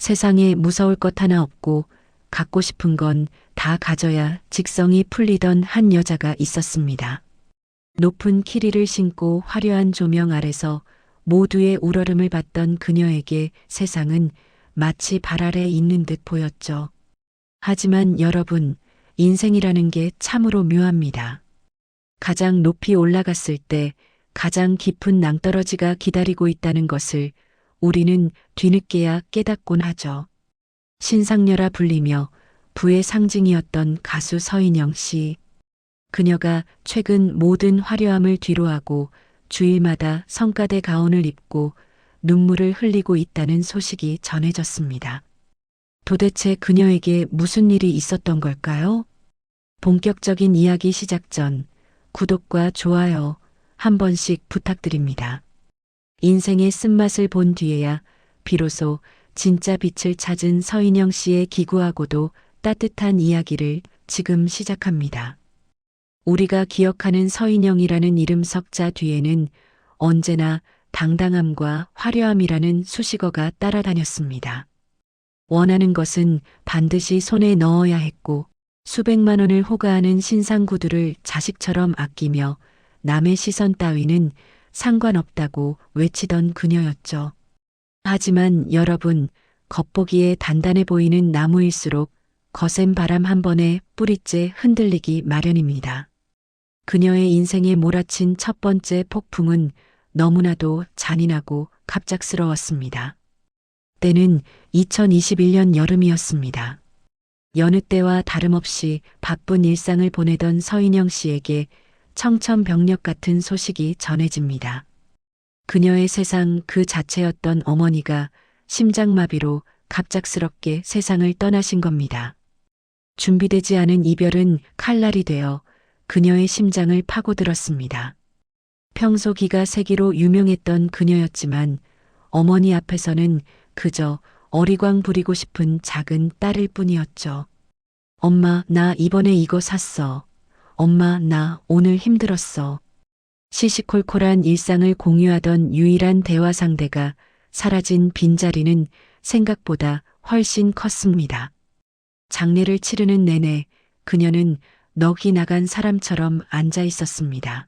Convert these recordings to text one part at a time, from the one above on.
세상에 무서울 것 하나 없고 갖고 싶은 건 다 가져야 직성이 풀리던 한 여자가 있었습니다. 높은 키리를 신고 화려한 조명 아래서 모두의 우러름을 받던 그녀에게 세상은 마치 발 아래 있는 듯 보였죠. 하지만 여러분, 인생이라는 게 참으로 묘합니다. 가장 높이 올라갔을 때 가장 깊은 낭떠러지가 기다리고 있다는 것을 우리는 뒤늦게야 깨닫곤 하죠. 신상녀라 불리며 부의 상징이었던 가수 서인영 씨. 그녀가 최근 모든 화려함을 뒤로하고 주일마다 성가대 가운을 입고 눈물을 흘리고 있다는 소식이 전해졌습니다. 도대체 그녀에게 무슨 일이 있었던 걸까요? 본격적인 이야기 시작 전 구독과 좋아요 한 번씩 부탁드립니다. 인생의 쓴맛을 본 뒤에야 비로소 진짜 빛을 찾은 서인영 씨의 기구하고도 따뜻한 이야기를 지금 시작합니다. 우리가 기억하는 서인영이라는 이름 석자 뒤에는 언제나 당당함과 화려함이라는 수식어가 따라다녔습니다. 원하는 것은 반드시 손에 넣어야 했고 수백만 원을 호가하는 신상 구두를 자식처럼 아끼며 남의 시선 따위는 상관없다고 외치던 그녀였죠. 하지만 여러분, 겉보기에 단단해 보이는 나무일수록 거센 바람 한 번에 뿌리째 흔들리기 마련입니다. 그녀의 인생에 몰아친 첫 번째 폭풍은 너무나도 잔인하고 갑작스러웠습니다. 때는 2021년 여름이었습니다. 여느 때와 다름없이 바쁜 일상을 보내던 서인영 씨에게 청천벽력 같은 소식이 전해집니다. 그녀의 세상 그 자체였던 어머니가 심장마비로 갑작스럽게 세상을 떠나신 겁니다. 준비되지 않은 이별은 칼날이 되어 그녀의 심장을 파고들었습니다. 평소 기가 세기로 유명했던 그녀였지만 어머니 앞에서는 그저 어리광 부리고 싶은 작은 딸일 뿐이었죠. 엄마, 나 이번에 이거 샀어. 엄마, 나 오늘 힘들었어. 시시콜콜한 일상을 공유하던 유일한 대화 상대가 사라진 빈자리는 생각보다 훨씬 컸습니다. 장례를 치르는 내내 그녀는 넋이 나간 사람처럼 앉아 있었습니다.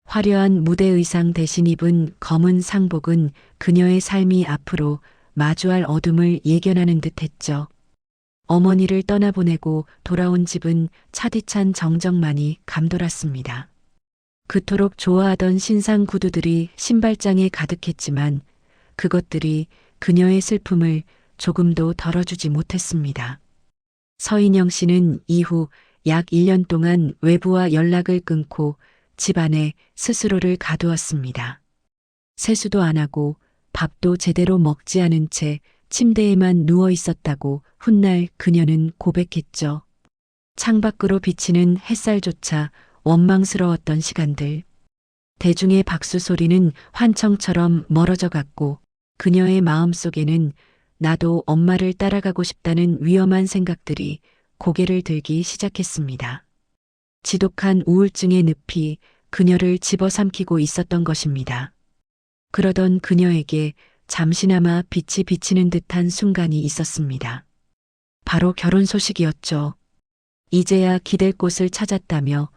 화려한 무대 의상 대신 입은 검은 상복은 그녀의 삶이 앞으로 마주할 어둠을 예견하는 듯 했죠. 어머니를 떠나보내고 돌아온 집은 차디찬 정적만이 감돌았습니다. 그토록 좋아하던 신상 구두들이 신발장에 가득했지만 그것들이 그녀의 슬픔을 조금도 덜어주지 못했습니다. 서인영 씨는 이후 약 1년 동안 외부와 연락을 끊고 집안에 스스로를 가두었습니다. 세수도 안 하고 밥도 제대로 먹지 않은 채 침대에만 누워 있었다고 훗날 그녀는 고백했죠. 창밖으로 비치는 햇살조차 원망스러웠던 시간들. 대중의 박수 소리는 환청처럼 멀어져 갔고 그녀의 마음속에는 나도 엄마를 따라가고 싶다는 위험한 생각들이 고개를 들기 시작했습니다. 지독한 우울증의 늪이 그녀를 집어삼키고 있었던 것입니다. 그러던 그녀에게 잠시나마 빛이 비치는 듯한 순간이 있었습니다. 바로 결혼 소식이었죠. 이제야 기댈 곳을 찾았다며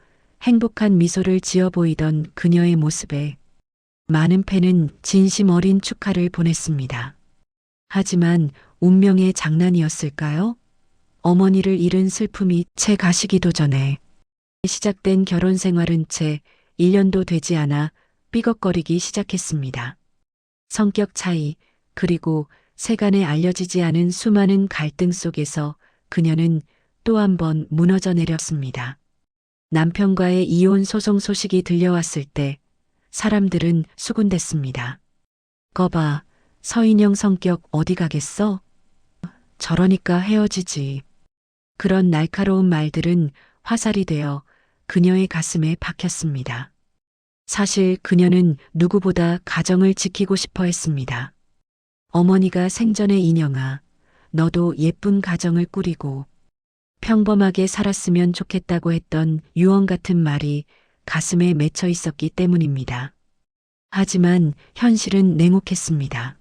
행복한 미소를 지어 보이던 그녀의 모습에 많은 팬은 진심 어린 축하를 보냈습니다. 하지만 운명의 장난이었을까요? 어머니를 잃은 슬픔이 채 가시기도 전에 시작된 결혼 생활은 채 1년도 되지 않아 삐걱거리기 시작했습니다. 성격 차이, 그리고 세간에 알려지지 않은 수많은 갈등 속에서 그녀는 또 한 번 무너져 내렸습니다. 남편과의 이혼 소송 소식이 들려왔을 때 사람들은 수군댔습니다. 거봐, 서인영 성격 어디 가겠어? 저러니까 헤어지지. 그런 날카로운 말들은 화살이 되어 그녀의 가슴에 박혔습니다. 사실 그녀는 누구보다 가정을 지키고 싶어 했습니다. 어머니가 생전에 인영아, 너도 예쁜 가정을 꾸리고 평범하게 살았으면 좋겠다고 했던 유언 같은 말이 가슴에 맺혀 있었기 때문입니다. 하지만 현실은 냉혹했습니다.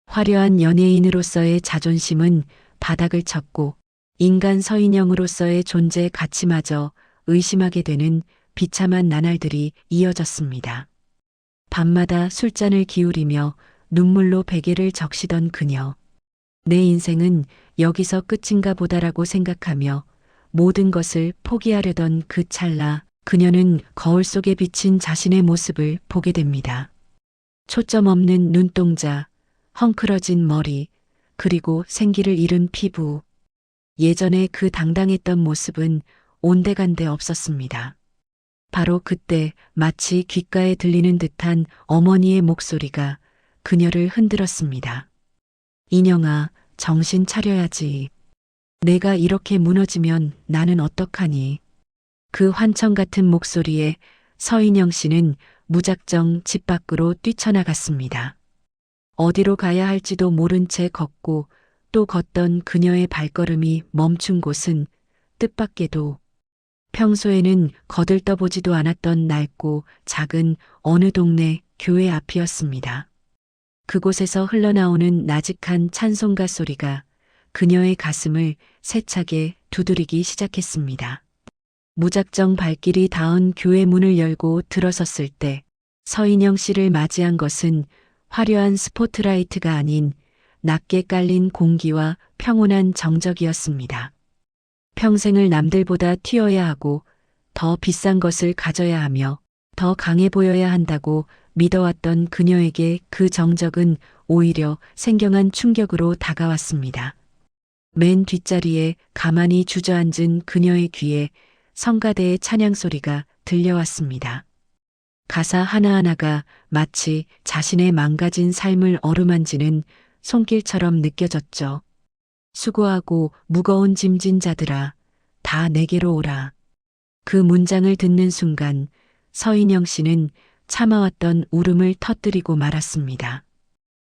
화려한 연예인으로서의 자존심은 바닥을 쳤고 인간 서인영으로서의 존재 가치마저 의심하게 되는 비참한 나날들이 이어졌습니다. 밤마다 술잔을 기울이며 눈물로 베개를 적시던 그녀. 내 인생은 여기서 끝인가 보다라고 생각하며 모든 것을 포기하려던 그 찰나 그녀는 거울 속에 비친 자신의 모습을 보게 됩니다. 초점 없는 눈동자, 헝클어진 머리, 그리고 생기를 잃은 피부. 예전에 그 당당했던 모습은 온데간데 없었습니다. 바로 그때 마치 귓가에 들리는 듯한 어머니의 목소리가 그녀를 흔들었습니다. 인영아, 정신 차려야지. 내가 이렇게 무너지면 나는 어떡하니? 그 환청 같은 목소리에 서인영 씨는 무작정 집 밖으로 뛰쳐나갔습니다. 어디로 가야 할지도 모른 채 걷고 또 걷던 그녀의 발걸음이 멈춘 곳은 뜻밖에도 평소에는 거들떠보지도 않았던 낡고 작은 어느 동네 교회 앞이었습니다. 그곳에서 흘러나오는 나직한 찬송가 소리가 그녀의 가슴을 세차게 두드리기 시작했습니다. 무작정 발길이 닿은 교회 문을 열고 들어섰을 때 서인영 씨를 맞이한 것은 화려한 스포트라이트가 아닌 낮게 깔린 공기와 평온한 정적이었습니다. 평생을 남들보다 튀어야 하고 더 비싼 것을 가져야 하며 더 강해 보여야 한다고 믿어왔던 그녀에게 그 정적은 오히려 생경한 충격으로 다가왔습니다. 맨 뒷자리에 가만히 주저앉은 그녀의 귀에 성가대의 찬양 소리가 들려왔습니다. 가사 하나하나가 마치 자신의 망가진 삶을 어루만지는 손길처럼 느껴졌죠. 수고하고 무거운 짐진 자들아, 다 내게로 오라. 그 문장을 듣는 순간 서인영 씨는 참아왔던 울음을 터뜨리고 말았습니다.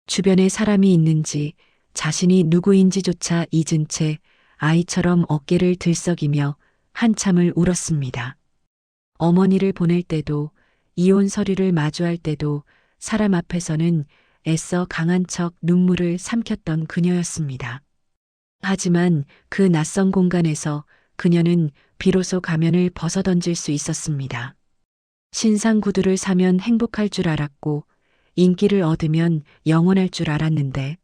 주변에 사람이 있는지 자신이 누구인지조차 잊은 채 아이처럼 어깨를 들썩이며 한참을 울었습니다. 어머니를 보낼 때도 이혼 서류를 마주할 때도 사람 앞에서는 애써 강한 척 눈물을 삼켰던 그녀였습니다. 하지만 그 낯선 공간에서 그녀는 비로소 가면을 벗어던질 수 있었습니다. 신상 구두를 사면 행복할 줄 알았고 인기를 얻으면 영원할 줄 알았는데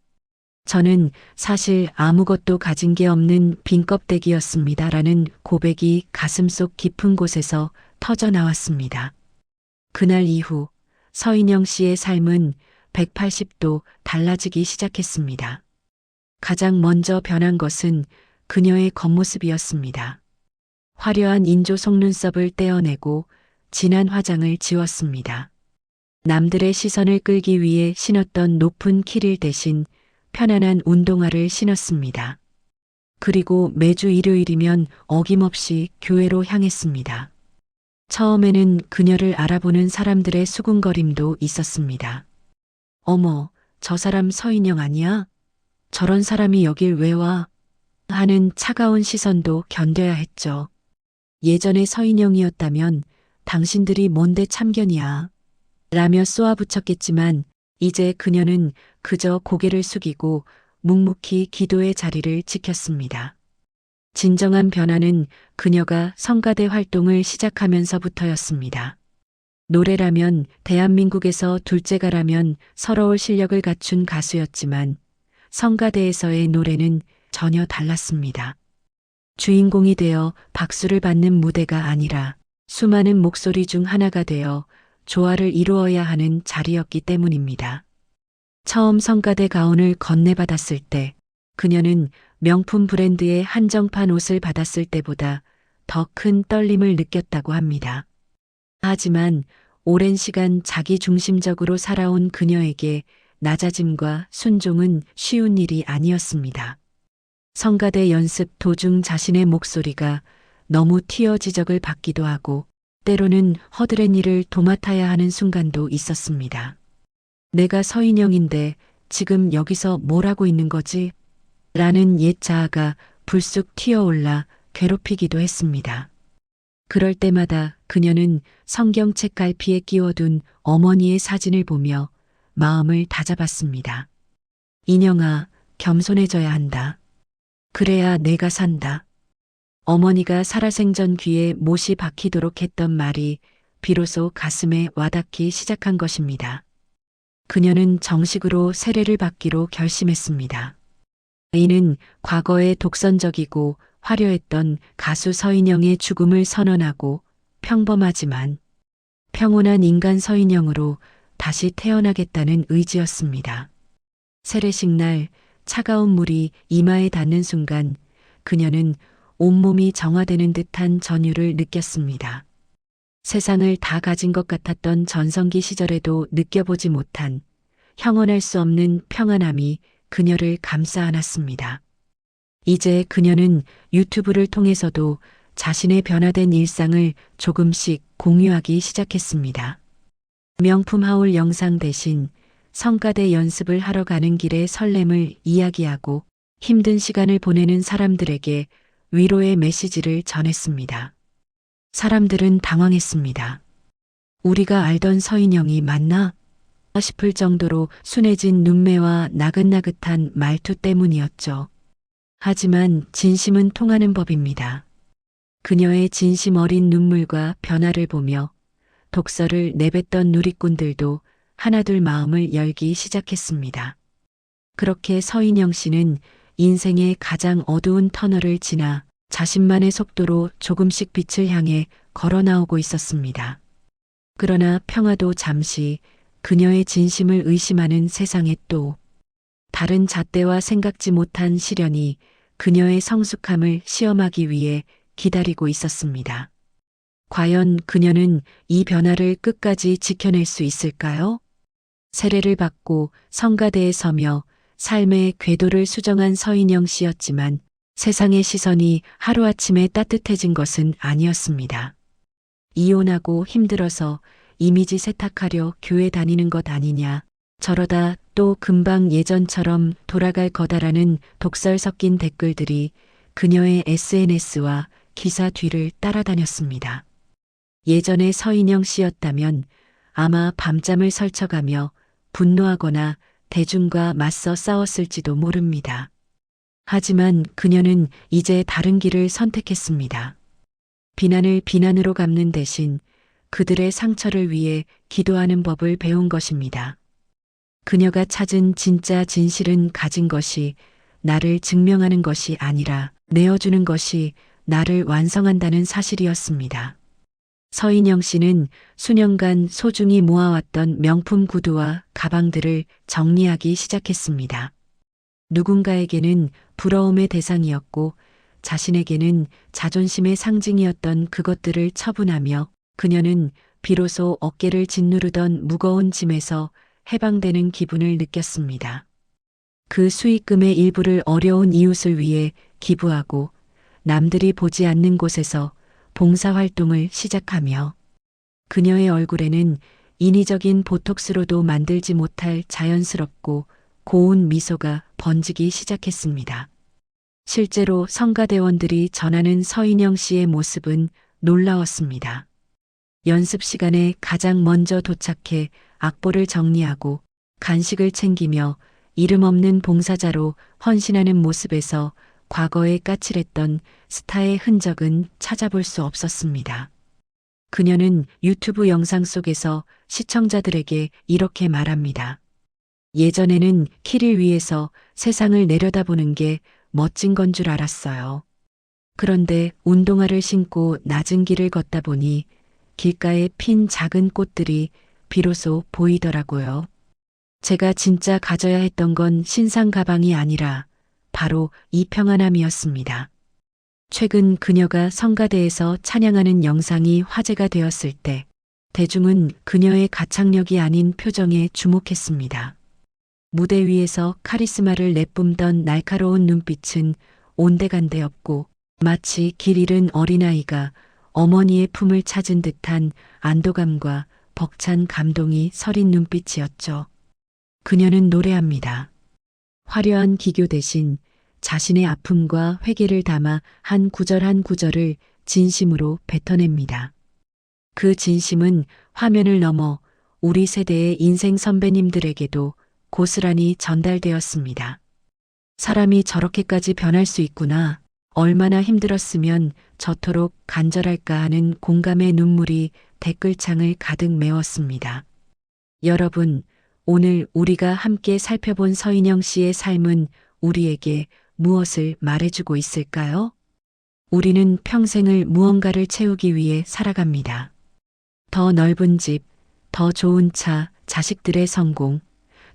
저는 사실 아무것도 가진 게 없는 빈 껍데기였습니다라는 고백이 가슴속 깊은 곳에서 터져 나왔습니다. 그날 이후 서인영 씨의 삶은 180도 달라지기 시작했습니다. 가장 먼저 변한 것은 그녀의 겉모습이었습니다. 화려한 인조 속눈썹을 떼어내고 진한 화장을 지웠습니다. 남들의 시선을 끌기 위해 신었던 높은 키릴 대신 편안한 운동화를 신었습니다. 그리고 매주 일요일이면 어김없이 교회로 향했습니다. 처음에는 그녀를 알아보는 사람들의 수군거림도 있었습니다. 어머, 저 사람 서인영 아니야? 저런 사람이 여길 왜 와? 하는 차가운 시선도 견뎌야 했죠. 예전에 서인영이었다면 당신들이 뭔데 참견이야? 라며 쏘아붙였겠지만 이제 그녀는 그저 고개를 숙이고 묵묵히 기도의 자리를 지켰습니다. 진정한 변화는 그녀가 성가대 활동을 시작하면서부터였습니다. 노래라면 대한민국에서 둘째가라면 서러울 실력을 갖춘 가수였지만 성가대에서의 노래는 전혀 달랐습니다. 주인공이 되어 박수를 받는 무대가 아니라 수많은 목소리 중 하나가 되어 조화를 이루어야 하는 자리였기 때문입니다. 처음 성가대 가운을 건네받았을 때 그녀는 명품 브랜드의 한정판 옷을 받았을 때보다 더 큰 떨림을 느꼈다고 합니다. 하지만 오랜 시간 자기 중심적으로 살아온 그녀에게 낮아짐과 순종은 쉬운 일이 아니었습니다. 성가대 연습 도중 자신의 목소리가 너무 튀어 지적을 받기도 하고 때로는 허드렛 일을 도맡아야 하는 순간도 있었습니다. 내가 서인영인데 지금 여기서 뭘 하고 있는 거지? 라는 옛 자아가 불쑥 튀어올라 괴롭히기도 했습니다. 그럴 때마다 그녀는 성경책 갈피에 끼워둔 어머니의 사진을 보며 마음을 다잡았습니다. 인영아, 겸손해져야 한다. 그래야 내가 산다. 어머니가 살아생전 귀에 못이 박히도록 했던 말이 비로소 가슴에 와닿기 시작한 것입니다. 그녀는 정식으로 세례를 받기로 결심했습니다. 이는 과거에 독선적이고 화려했던 가수 서인영의 죽음을 선언하고 평범하지만 평온한 인간 서인영으로 다시 태어나겠다는 의지였습니다. 세례식 날 차가운 물이 이마에 닿는 순간 그녀는 온몸이 정화되는 듯한 전율을 느꼈습니다. 세상을 다 가진 것 같았던 전성기 시절에도 느껴보지 못한 형언할 수 없는 평안함이 그녀를 감싸 안았습니다. 이제 그녀는 유튜브를 통해서도 자신의 변화된 일상을 조금씩 공유하기 시작했습니다. 명품 하울 영상 대신 성가대 연습을 하러 가는 길의 설렘을 이야기하고 힘든 시간을 보내는 사람들에게 위로의 메시지를 전했습니다. 사람들은 당황했습니다. 우리가 알던 서인영이 맞나? 싶을 정도로 순해진 눈매와 나긋나긋한 말투 때문이었죠. 하지만 진심은 통하는 법입니다. 그녀의 진심 어린 눈물과 변화를 보며 독서를 내뱉던 누리꾼들도 하나둘 마음을 열기 시작했습니다. 그렇게 서인영 씨는 인생의 가장 어두운 터널을 지나 자신만의 속도로 조금씩 빛을 향해 걸어 나오고 있었습니다. 그러나 평화도 잠시 그녀의 진심을 의심하는 세상에 또 다른 잣대와 생각지 못한 시련이 그녀의 성숙함을 시험하기 위해 기다리고 있었습니다. 과연 그녀는 이 변화를 끝까지 지켜낼 수 있을까요? 세례를 받고 성가대에 서며 삶의 궤도를 수정한 서인영 씨였지만 세상의 시선이 하루아침에 따뜻해진 것은 아니었습니다. 이혼하고 힘들어서 이미지 세탁하려 교회 다니는 것 아니냐, 저러다 또 금방 예전처럼 돌아갈 거다라는 독설 섞인 댓글들이 그녀의 SNS와 기사 뒤를 따라다녔습니다. 예전의 서인영 씨였다면 아마 밤잠을 설쳐가며 분노하거나 대중과 맞서 싸웠을지도 모릅니다. 하지만 그녀는 이제 다른 길을 선택했습니다. 비난을 비난으로 갚는 대신 그들의 상처를 위해 기도하는 법을 배운 것입니다. 그녀가 찾은 진짜 진실은 가진 것이 나를 증명하는 것이 아니라 내어주는 것이 나를 완성한다는 사실이었습니다. 서인영 씨는 수년간 소중히 모아왔던 명품 구두와 가방들을 정리하기 시작했습니다. 누군가에게는 부러움의 대상이었고 자신에게는 자존심의 상징이었던 그것들을 처분하며 그녀는 비로소 어깨를 짓누르던 무거운 짐에서 해방되는 기분을 느꼈습니다. 그 수익금의 일부를 어려운 이웃을 위해 기부하고 남들이 보지 않는 곳에서 봉사활동을 시작하며 그녀의 얼굴에는 인위적인 보톡스로도 만들지 못할 자연스럽고 고운 미소가 번지기 시작했습니다. 실제로 성가대원들이 전하는 서인영 씨의 모습은 놀라웠습니다. 연습 시간에 가장 먼저 도착해 악보를 정리하고 간식을 챙기며 이름 없는 봉사자로 헌신하는 모습에서 과거에 까칠했던 스타의 흔적은 찾아볼 수 없었습니다. 그녀는 유튜브 영상 속에서 시청자들에게 이렇게 말합니다. 예전에는 키를 위해서 세상을 내려다보는 게 멋진 건 줄 알았어요. 그런데 운동화를 신고 낮은 길을 걷다 보니 길가에 핀 작은 꽃들이 비로소 보이더라고요. 제가 진짜 가져야 했던 건 신상 가방이 아니라 바로 이 평안함이었습니다. 최근 그녀가 성가대에서 찬양하는 영상이 화제가 되었을 때 대중은 그녀의 가창력이 아닌 표정에 주목했습니다. 무대 위에서 카리스마를 내뿜던 날카로운 눈빛은 온데간데 없고 마치 길 잃은 어린아이가 어머니의 품을 찾은 듯한 안도감과 벅찬 감동이 서린 눈빛이었죠. 그녀는 노래합니다. 화려한 기교 대신 자신의 아픔과 회개를 담아 한 구절 한 구절을 진심으로 뱉어냅니다. 그 진심은 화면을 넘어 우리 세대의 인생 선배님들에게도 고스란히 전달되었습니다. 사람이 저렇게까지 변할 수 있구나. 얼마나 힘들었으면 저토록 간절할까 하는 공감의 눈물이 댓글창을 가득 메웠습니다. 여러분, 오늘 우리가 함께 살펴본 서인영 씨의 삶은 우리에게 무엇을 말해주고 있을까요? 우리는 평생을 무언가를 채우기 위해 살아갑니다. 더 넓은 집, 더 좋은 차, 자식들의 성공,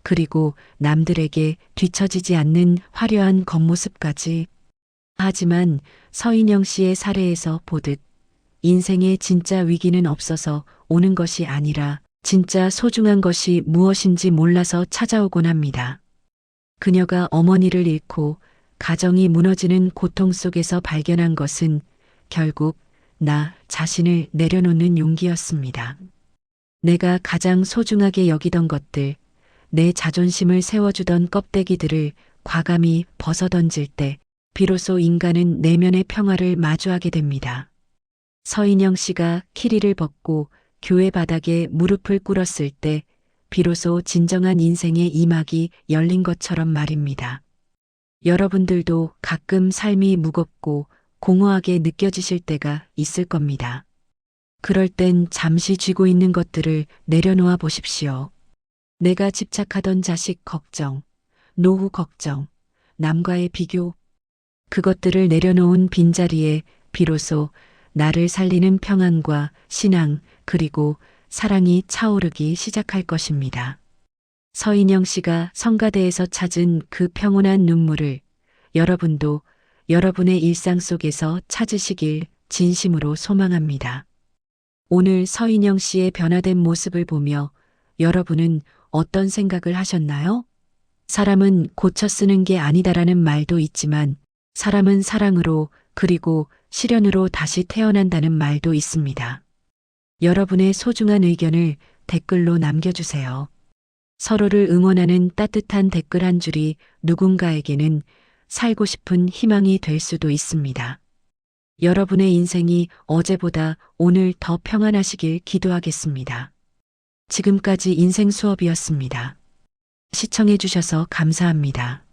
그리고 남들에게 뒤처지지 않는 화려한 겉모습까지. 하지만 서인영 씨의 사례에서 보듯 인생의 진짜 위기는 없어서 오는 것이 아니라 진짜 소중한 것이 무엇인지 몰라서 찾아오곤 합니다. 그녀가 어머니를 잃고 가정이 무너지는 고통 속에서 발견한 것은 결국 나 자신을 내려놓는 용기였습니다. 내가 가장 소중하게 여기던 것들, 내 자존심을 세워주던 껍데기들을 과감히 벗어던질 때 비로소 인간은 내면의 평화를 마주하게 됩니다. 서인영 씨가 키리를 벗고 교회 바닥에 무릎을 꿇었을 때 비로소 진정한 인생의 이막이 열린 것처럼 말입니다. 여러분들도 가끔 삶이 무겁고 공허하게 느껴지실 때가 있을 겁니다. 그럴 땐 잠시 쥐고 있는 것들을 내려놓아 보십시오. 내가 집착하던 자식 걱정, 노후 걱정, 남과의 비교, 그것들을 내려놓은 빈자리에 비로소 나를 살리는 평안과 신앙 그리고 사랑이 차오르기 시작할 것입니다. 서인영 씨가 성가대에서 찾은 그 평온한 눈물을 여러분도 여러분의 일상 속에서 찾으시길 진심으로 소망합니다. 오늘 서인영 씨의 변화된 모습을 보며 여러분은 어떤 생각을 하셨나요? 사람은 고쳐 쓰는 게 아니다라는 말도 있지만 사람은 사랑으로 그리고 시련으로 다시 태어난다는 말도 있습니다. 여러분의 소중한 의견을 댓글로 남겨주세요. 서로를 응원하는 따뜻한 댓글 한 줄이 누군가에게는 살고 싶은 희망이 될 수도 있습니다. 여러분의 인생이 어제보다 오늘 더 평안하시길 기도하겠습니다. 지금까지 인생 수업이었습니다. 시청해 주셔서 감사합니다.